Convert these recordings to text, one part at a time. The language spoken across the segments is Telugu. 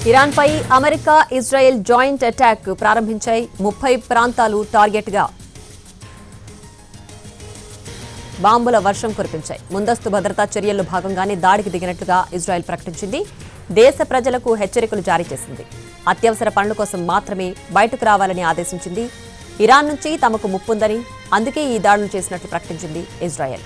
ఇరాన్ పై అమెరికా ఇజ్రాయెల్ జాయింట్ అటాక్ ప్రారంభించాయి. 30 ప్రాంతాలు టార్గెట్ గా బాంబుల వర్షం కురిపించాయి. ముందస్తు భద్రతా చర్యల్లో భాగంగానే దాడికి దిగినట్లుగా ఇజ్రాయెల్ ప్రకటించింది. దేశ ప్రజలకు హెచ్చరికలు జారీ చేసింది. అత్యవసర పనుల కోసం మాత్రమే బయటకు రావాలని ఆదేశించింది. ఇరాన్ నుంచి తమకు ముప్పుందని, అందుకే ఈ దాడులు చేసినట్లు ప్రకటించింది ఇజ్రాయెల్.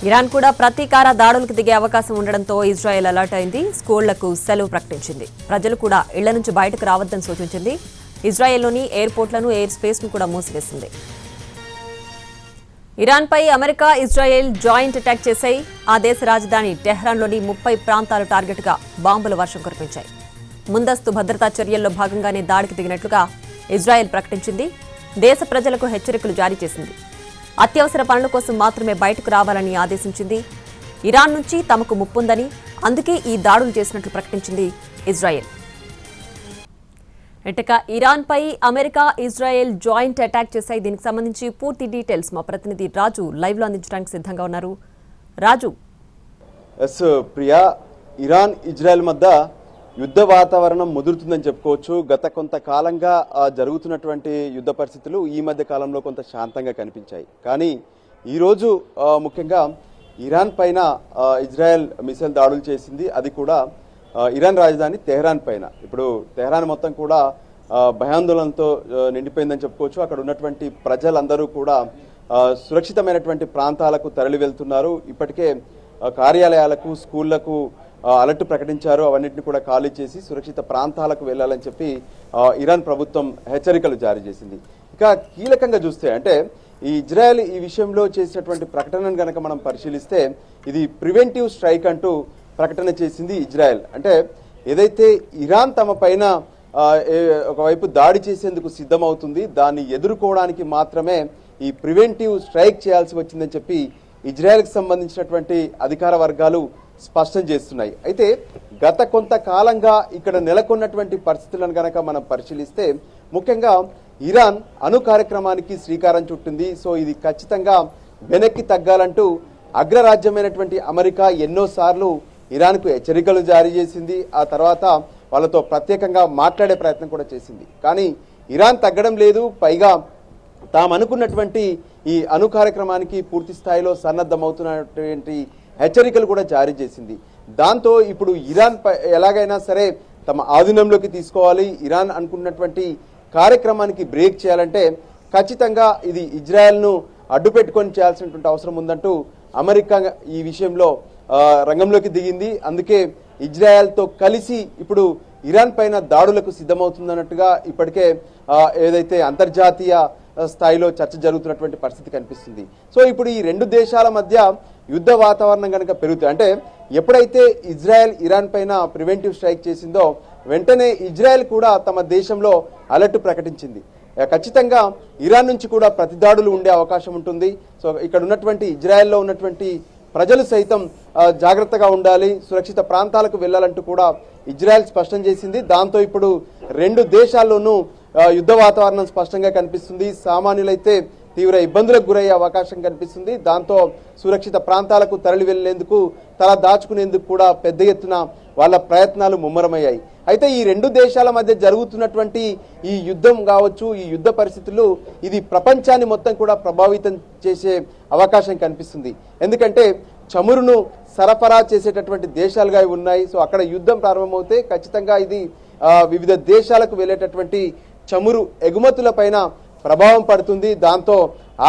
ఇరాన్ కూడా ప్రతీకార దాడులకు దిగే అవకాశం ఉండడంతో ఇజ్రాయెల్ అలర్ట్ అయింది. స్కూళ్లకు సెలవు ప్రకటించింది. ప్రజలు కూడా ఇళ్ల నుంచి బయటకు రావద్దని సూచించింది. ఇజ్రాయెల్లోని ఎయిర్పోర్ట్లను, ఎయిర్ స్పేస్ ను కూడా మూసివేసింది. ఇరాన్ పై అమెరికా ఇజ్రాయెల్ జాయింట్ అటాక్ చేశాయి. ఆ దేశ రాజధాని టెహ్రాన్లోని 30 ప్రాంతాలు టార్గెట్ గా బాంబుల వర్షం కురిపించాయి. ముందస్తు భద్రతా చర్యల్లో భాగంగానే దాడికి దిగినట్లుగా ఇజ్రాయెల్ ప్రకటించింది. దేశ ప్రజలకు హెచ్చరికలు జారీ చేసింది. అత్యవసర పనుల కోసం మాత్రమే బయటకు రావాలని ఆదేశించింది. ఇరాన్ నుంచి తమకు ముప్పుందని, అందుకే ఈ దాడులు చేసినట్లు ప్రకటించింది ఇజ్రాయెల్. ఇక ఇరాన్ పై అమెరికా ఇజ్రాయెల్ జాయింట్ అటాక్ చేశాయి. దీనికి సంబంధించి పూర్తి డీటెయిల్స్ మా ప్రతినిధి రాజు లైవ్ లో అందించడానికి సిద్ధంగా ఉన్నారు. రాజు. ప్రియా, ఇరాన్ ఇజ్రాయెల్ మధ్య యుద్ధ వాతావరణం ముదురుతుందని చెప్పుకోవచ్చు. గత కొంతకాలంగా జరుగుతున్నటువంటి యుద్ధ పరిస్థితులు ఈ మధ్య కాలంలో కొంత శాంతంగా కనిపించాయి. కానీ ఈరోజు ముఖ్యంగా ఇరాన్ పైన ఇజ్రాయెల్ మిసైల్ దాడులు చేసింది. అది కూడా ఇరాన్ రాజధాని తెహ్రాన్ పైన. ఇప్పుడు తెహ్రాన్ మొత్తం కూడా భయాందోళనతో నిండిపోయిందని చెప్పుకోవచ్చు. అక్కడ ఉన్నటువంటి ప్రజలందరూ కూడా సురక్షితమైనటువంటి ప్రాంతాలకు తరలి వెళ్తున్నారు. ఇప్పటికే కార్యాలయాలకు, స్కూళ్లకు అలర్ట్ ప్రకటించారు. అవన్నింటినీ కూడా ఖాళీ చేసి సురక్షిత ప్రాంతాలకు వెళ్లాలని చెప్పి ఇరాన్ ప్రభుత్వం హెచ్చరికలు జారీ చేసింది. ఇక కీలకంగా చూస్తే అంటే ఈ ఇజ్రాయెల్ ఈ విషయంలో చేసినటువంటి ప్రకటనను గనక మనం పరిశీలిస్తే ఇది ప్రివెంటివ్ స్ట్రైక్ అంటూ ప్రకటన చేసింది ఇజ్రాయెల్. అంటే ఏదైతే ఇరాన్ తమ పైన ఒకవైపు దాడి చేసేందుకు సిద్ధమవుతుంది, దాన్ని ఎదుర్కోవడానికి మాత్రమే ఈ ప్రివెంటివ్ స్ట్రైక్ చేయాల్సి వచ్చిందని చెప్పి ఇజ్రాయెల్కి సంబంధించినటువంటి అధికార వర్గాలు స్పష్టం చేస్తున్నాయి. అయితే గత కొంతకాలంగా ఇక్కడ నెలకొన్నటువంటి పరిస్థితులను గనక మనం పరిశీలిస్తే ముఖ్యంగా ఇరాన్ అణు కార్యక్రమానికి శ్రీకారం చుట్టింది. సో ఇది ఖచ్చితంగా వెనక్కి తగ్గాలంటూ అగ్రరాజ్యమైనటువంటి అమెరికా ఎన్నోసార్లు ఇరాన్కు హెచ్చరికలు జారీ చేసింది. ఆ తర్వాత వాళ్ళతో ప్రత్యేకంగా మాట్లాడే ప్రయత్నం కూడా చేసింది. కానీ ఇరాన్ తగ్గడం లేదు. పైగా తాము అనుకున్నటువంటి ఈ అణు కార్యక్రమానికి పూర్తి స్థాయిలో సన్నద్ధమవుతున్నటువంటి హెచ్చరికలు కూడా జారీ చేసింది. దాంతో ఇప్పుడు ఇరాన్ ఎలాగైనా సరే తమ ఆధీనంలోకి తీసుకోవాలి, ఇరాన్ అనుకున్నటువంటి కార్యక్రమానికి బ్రేక్ చేయాలంటే ఖచ్చితంగా ఇది ఇజ్రాయెల్ను అడ్డు పెట్టుకొని చేయాల్సినటువంటి అవసరం ఉందంటూ అమెరికా ఈ విషయంలో రంగంలోకి దిగింది. అందుకే ఇజ్రాయెల్తో కలిసి ఇప్పుడు ఇరాన్ పైన దాడులకు సిద్ధమవుతుందన్నట్టుగా ఇప్పటికే ఏదైతే అంతర్జాతీయ స్థాయిలో చర్చ జరుగుతున్నటువంటి పరిస్థితి కనిపిస్తుంది. సో ఇప్పుడు ఈ రెండు దేశాల మధ్య యుద్ధ వాతావరణం కనుక పెరుగుతుంది అంటే ఎప్పుడైతే ఇజ్రాయెల్ ఇరాన్ పైన ప్రివెంటివ్ స్ట్రైక్ చేసిందో వెంటనే ఇజ్రాయెల్ కూడా తమ దేశంలో అలర్ట్ ప్రకటించింది. ఖచ్చితంగా ఇరాన్ నుంచి కూడా ప్రతిదాడులు ఉండే అవకాశం ఉంటుంది. సో ఇక్కడ ఉన్నటువంటి ఇజ్రాయెల్లో ఉన్నటువంటి ప్రజలు సైతం జాగ్రత్తగా ఉండాలి, సురక్షిత ప్రాంతాలకు వెళ్లాలంటూ కూడా ఇజ్రాయెల్ స్పష్టం చేసింది. దాంతో ఇప్పుడు రెండు దేశాల్లోనూ యుద్ధ వాతావరణం స్పష్టంగా కనిపిస్తుంది. సామాన్యులైతే తీవ్ర ఇబ్బందులకు గురయ్యే అవకాశం కనిపిస్తుంది. దాంతో సురక్షిత ప్రాంతాలకు తరలి వెళ్లేందుకు, తల దాచుకునేందుకు కూడా పెద్ద ఎత్తున వాళ్ళ ప్రయత్నాలు ముమ్మరమయ్యాయి. అయితే ఈ రెండు దేశాల మధ్య జరుగుతున్నటువంటి ఈ యుద్ధం కావచ్చు, ఈ యుద్ధ పరిస్థితులు ఇది ప్రపంచాన్ని మొత్తం కూడా ప్రభావితం చేసే అవకాశం కనిపిస్తుంది. ఎందుకంటే చమురును సరఫరా చేసేటటువంటి దేశాలుగా ఉన్నాయి. సో అక్కడ యుద్ధం ప్రారంభమవుతే ఖచ్చితంగా ఇది వివిధ దేశాలకు వెళ్ళేటటువంటి చమురు ఎగుమతుల పైన ప్రభావం పడుతుంది. దాంతో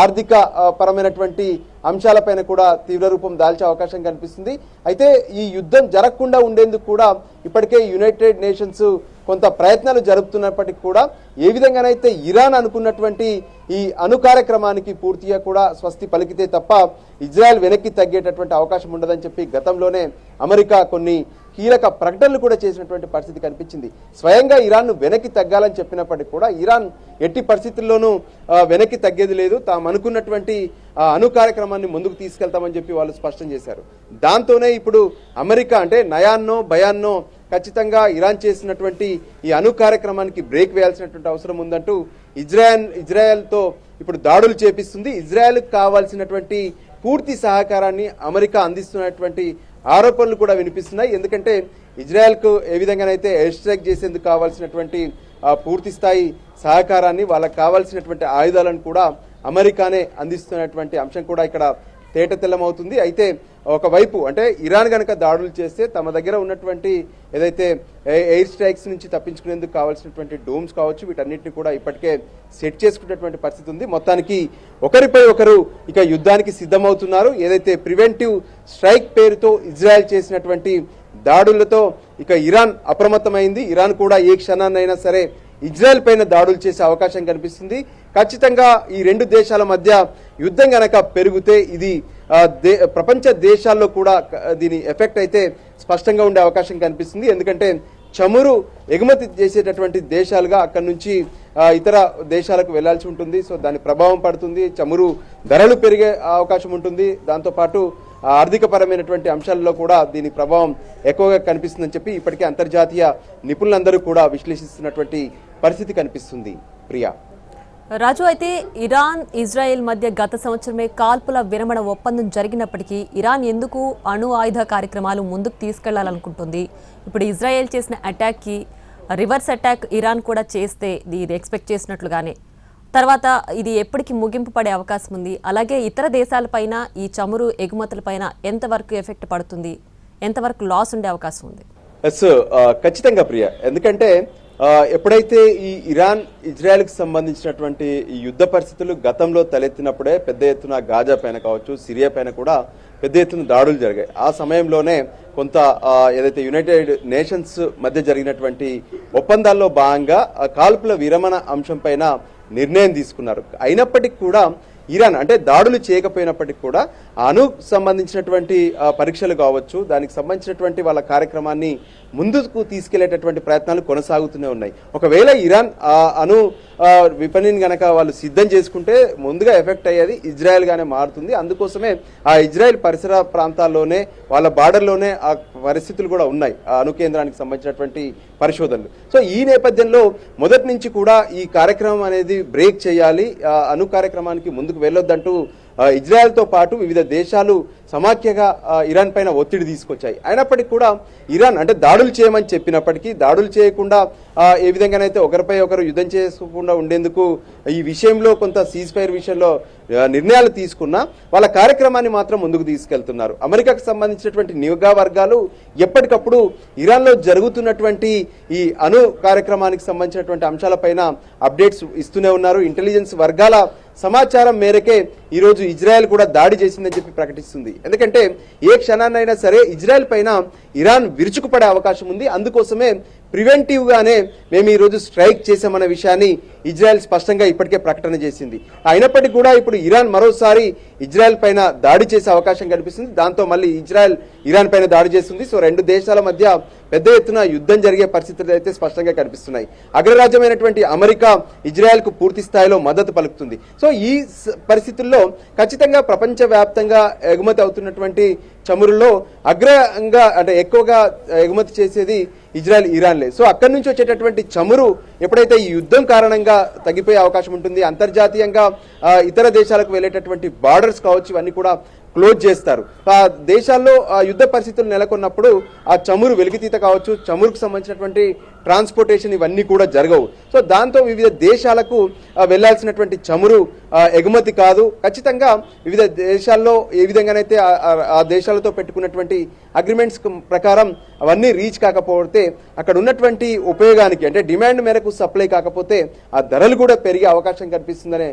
ఆర్థిక పరమైనటువంటి అంశాలపైన కూడా తీవ్ర రూపం దాల్చే అవకాశం కనిపిస్తుంది. అయితే ఈ యుద్ధం జరగకుండా ఉండేందుకు కూడా ఇప్పటికే యునైటెడ్ నేషన్స్ కొంత ప్రయత్నాలు జరుపుతున్నప్పటికీ కూడా ఏ విధంగానైతే ఇరాన్ అనుకున్నటువంటి ఈ అణు కార్యక్రమానికి పూర్తిగా కూడా స్వస్తి పలికితే తప్ప ఇజ్రాయెల్ వెనక్కి తగ్గేటటువంటి అవకాశం ఉండదని చెప్పి గతంలోనే అమెరికా కొన్ని కీలక ప్రకటనలు కూడా చేసినటువంటి పరిస్థితి కనిపించింది. స్వయంగా ఇరాన్ను వెనక్కి తగ్గాలని చెప్పినప్పటికీ కూడా ఇరాన్ ఎట్టి పరిస్థితుల్లోనూ వెనక్కి తగ్గేది లేదు, తాము అనుకున్నటువంటి అణు కార్యక్రమాన్ని ముందుకు తీసుకెళ్తామని చెప్పి వాళ్ళు స్పష్టం చేశారు. దాంతోనే ఇప్పుడు అమెరికా అంటే నయాన్నో భయాన్నో ఖచ్చితంగా ఇరాన్ చేసినటువంటి ఈ అణు కార్యక్రమానికి బ్రేక్ వేయాల్సినటువంటి అవసరం ఉందంటూ ఇజ్రాయెల్తో ఇప్పుడు దాడులు చేపిస్తుంది. ఇజ్రాయెల్కి కావాల్సినటువంటి పూర్తి సహకారాన్ని అమెరికా అందిస్తున్నటువంటి ఆరోపణలు కూడా వినిపిస్తున్నాయి. ఎందుకంటే ఇజ్రాయెల్కు ఏ విధంగానైతే ఎయిర్ స్ట్రైక్ చేసేందుకు కావాల్సినటువంటి పూర్తి స్థాయి సహకారాన్ని, వాళ్ళకు కావాల్సినటువంటి ఆయుధాలను కూడా అమెరికానే అందిస్తున్నటువంటి అంశం కూడా ఇక్కడ తేటతెల్లమవుతుంది. అయితే ఒకవైపు అంటే ఇరాన్ గనక దాడులు చేస్తే తమ దగ్గర ఉన్నటువంటి ఏదైతే ఎయిర్ స్ట్రైక్స్ నుంచి తప్పించుకునేందుకు కావాల్సినటువంటి డోమ్స్ కావచ్చు, వీటన్నిటిని కూడా ఇప్పటికే సెట్ చేసుకునేటువంటి పరిస్థితి ఉంది. మొత్తానికి ఒకరిపై ఒకరు ఇక యుద్ధానికి సిద్ధమవుతున్నారు. ఏదైతే ప్రివెంటివ్ స్ట్రైక్ పేరుతో ఇజ్రాయెల్ చేసినటువంటి దాడులతో ఇక ఇరాన్ అప్రమత్తమైంది. ఇరాన్ కూడా ఏ క్షణాన్నైనా సరే ఇజ్రాయెల్ పైన దాడులు చేసే అవకాశం కనిపిస్తుంది. ఖచ్చితంగా ఈ రెండు దేశాల మధ్య యుద్ధం గనక పెరిగితే ఇది ప్రపంచ దేశాల్లో కూడా దీని ఎఫెక్ట్ అయితే స్పష్టంగా ఉండే అవకాశం కనిపిస్తుంది. ఎందుకంటే చమురు ఎగుమతి చేసేటటువంటి దేశాలుగా అక్కడి నుంచి ఇతర దేశాలకు వెళ్లాల్సి ఉంటుంది. సో దాని ప్రభావం పడుతుంది, చమురు ధరలు పెరిగే అవకాశం ఉంటుంది. దాంతోపాటు ఆర్థికపరమైనటువంటి అంశాల్లో కూడా దీని ప్రభావం ఎక్కువగా కనిపిస్తుందని చెప్పి ఇప్పటికే అంతర్జాతీయ నిపుణులందరూ కూడా విశ్లేషిస్తున్నటువంటి పరిస్థితి కనిపిస్తుంది. ప్రియా, రాజు, అయితే ఇరాన్ ఇజ్రాయెల్ మధ్య గత సంవత్సరమే కాల్పుల విరమణ ఒప్పందం జరిగినప్పటికీ ఇరాన్ ఎందుకు అణు ఆయుధ కార్యక్రమాలు ముందుకు తీసుకెళ్లాలనుకుంటుంది? ఇప్పుడు ఇజ్రాయెల్ చేసిన అటాక్కి రివర్స్ అటాక్ ఇరాన్ కూడా చేస్తే ఇది ఎక్స్పెక్ట్ చేసినట్లుగానే తర్వాత ఇది ఎప్పటికి ముగింపు పడే అవకాశం ఉంది? అలాగే ఇతర దేశాలపైన ఈ చమురు ఎగుమతులపైన ఎంతవరకు ఎఫెక్ట్ పడుతుంది, ఎంతవరకు లాస్ ఉండే అవకాశం ఉంది? ఖచ్చితంగా ప్రియా, ఎందుకంటే ఎప్పుడైతే ఈ ఇరాన్ ఇజ్రాయెల్కి సంబంధించినటువంటి ఈ యుద్ధ పరిస్థితులు గతంలో తలెత్తినప్పుడే పెద్ద ఎత్తున గాజా పైన కావచ్చు, సిరియా పైన కూడా పెద్ద ఎత్తున దాడులు జరిగాయి. ఆ సమయంలోనే కొంత ఏదైతే యునైటెడ్ నేషన్స్ మధ్య జరిగినటువంటి ఒప్పందాల్లో భాగంగా కాల్పుల విరమణ అంశం పైన నిర్ణయం తీసుకున్నారు. అయినప్పటికీ కూడా ఇరాన్ అంటే దాడులు చేయకపోయినప్పటికీ కూడా అణు సంబంధించినటువంటి పరీక్షలు కావచ్చు, దానికి సంబంధించినటువంటి వాళ్ళ కార్యక్రమాన్ని ముందుకు తీసుకెళ్లేటటువంటి ప్రయత్నాలు కొనసాగుతూనే ఉన్నాయి. ఒకవేళ ఇరాన్ అణు విపణిని గనక వాళ్ళు సిద్ధం చేసుకుంటే ముందుగా ఎఫెక్ట్ అయ్యేది ఇజ్రాయెల్ గానే మారుతుంది. అందుకోసమే ఆ ఇజ్రాయెల్ పరిసర ప్రాంతాల్లోనే వాళ్ళ బార్డర్లోనే ఆ పరిస్థితులు కూడా ఉన్నాయి, ఆ అణు కేంద్రానికి సంబంధించినటువంటి పరిశోధనలు. సో ఈ నేపథ్యంలో మొదటి నుంచి కూడా ఈ కార్యక్రమం అనేది బ్రేక్ చేయాలి, అణు కార్యక్రమానికి ముందుకు వెళ్ళొద్దంటూ ఇజ్రాయెల్తో పాటు వివిధ దేశాలు సమాఖ్యగా ఇరాన్ పైన ఒత్తిడి తీసుకొచ్చాయి. అయినప్పటికీ కూడా ఇరాన్ అంటే దాడులు చేయమని చెప్పినప్పటికీ దాడులు చేయకుండా ఏ విధంగానైతే ఒకరిపై ఒకరు యుద్ధం చేసుకోకుండా ఉండేందుకు ఈ విషయంలో కొంత సీజ్ ఫైర్ విషయంలో నిర్ణయాలు తీసుకున్నా వాళ్ళ కార్యక్రమాన్ని మాత్రం ముందుకు తీసుకెళ్తున్నారు. అమెరికాకు సంబంధించినటువంటి నిఘా వర్గాలు ఎప్పటికప్పుడు ఇరాన్లో జరుగుతున్నటువంటి ఈ అణు కార్యక్రమానికి సంబంధించినటువంటి అంశాలపైన అప్డేట్స్ ఇస్తూనే ఉన్నారు. ఇంటెలిజెన్స్ వర్గాల సమాచారం మేరకే ఈరోజు ఇజ్రాయెల్ కూడా దాడి చేసిందని చెప్పి ప్రకటిస్తుంది. ఎందుకంటే ఏ క్షణాన్నైనా సరే ఇజ్రాయెల్ పైన ఇరాన్ విరుచుకుపడే అవకాశం ఉంది. అందుకోసమే ప్రివెంటివ్ గానే మేము ఈరోజు స్ట్రైక్ చేశామన్న విషయాన్ని ఇజ్రాయెల్ స్పష్టంగా ఇప్పటికే ప్రకటన చేసింది. అయినప్పటికీ కూడా ఇప్పుడు ఇరాన్ మరోసారి ఇజ్రాయెల్ పైన దాడి చేసే అవకాశం కనిపిస్తుంది. దాంతో మళ్ళీ ఇజ్రాయెల్ ఇరాన్ పైన దాడి చేస్తుంది. సో రెండు దేశాల మధ్య పెద్ద ఎత్తున యుద్ధం జరిగే పరిస్థితులు అయితే స్పష్టంగా కనిపిస్తున్నాయి. అగ్రరాజ్యమైనటువంటి అమెరికా ఇజ్రాయెల్కు పూర్తి స్థాయిలో మద్దతు పలుకుతుంది. సో ఈ పరిస్థితుల్లో ఖచ్చితంగా ప్రపంచవ్యాప్తంగా ఎగుమతి అవుతున్నటువంటి చమురులో అగ్రంగా అంటే ఎక్కువగా ఎగుమతి చేసేది ఇజ్రాయెల్, ఇరాన్లే. సో అక్కడి నుంచి వచ్చేటటువంటి చమురు ఎప్పుడైతే ఈ యుద్ధం కారణంగా తగ్గిపోయే అవకాశం ఉంటుంది, అంతర్జాతీయంగా ఇతర దేశాలకు వెళ్ళేటటువంటి బార్డర్స్ కావచ్చు, ఇవన్నీ కూడా క్లోజ్ చేస్తారు. ఆ దేశాల్లో యుద్ధ పరిస్థితులు నెలకొన్నప్పుడు ఆ చమురు వెలికితీత కావచ్చు, చమురుకు సంబంధించినటువంటి ట్రాన్స్పోర్టేషన్ ఇవన్నీ కూడా జరగవు. సో దాంతో వివిధ దేశాలకు వెళ్లాల్సినటువంటి చమురు ఎగుమతి కాదు. ఖచ్చితంగా వివిధ దేశాల్లో ఏ విధంగానైతే ఆ దేశాలతో పెట్టుకున్నటువంటి అగ్రిమెంట్స్ ప్రకారం అవన్నీ రీచ్ కాకపోతే అక్కడ ఉన్నటువంటి ఉపయోగానికి అంటే డిమాండ్ మేరకు సప్లై కాకపోతే ఆ ధరలు కూడా పెరిగే అవకాశం కనిపిస్తుందనే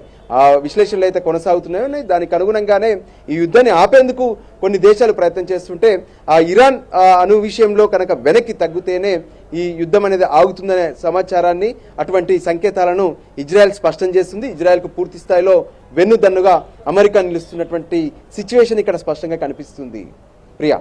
విశ్లేషణలు అయితే కొనసాగుతున్నాయి. దానికి అనుగుణంగానే ఈ యుద్ధాన్ని ఆపేందుకు కొన్ని దేశాలు ప్రయత్నం చేస్తుంటే ఆ ఇరాన్ అణు విషయంలో కనుక వెనక్కి తగ్గితేనే ఈ యుద్ధం అనేది ఆగుతుందనే సమాచారాన్ని, అటువంటి సంకేతాలను ఇజ్రాయెల్ స్పష్టం చేస్తుంది. ఇజ్రాయెల్కు పూర్తి స్థాయిలో వెన్నుదన్నుగా అమెరికా నిలుస్తున్నటువంటి సిచ్యువేషన్ ఇక్కడ స్పష్టంగా కనిపిస్తుంది. ప్రియా.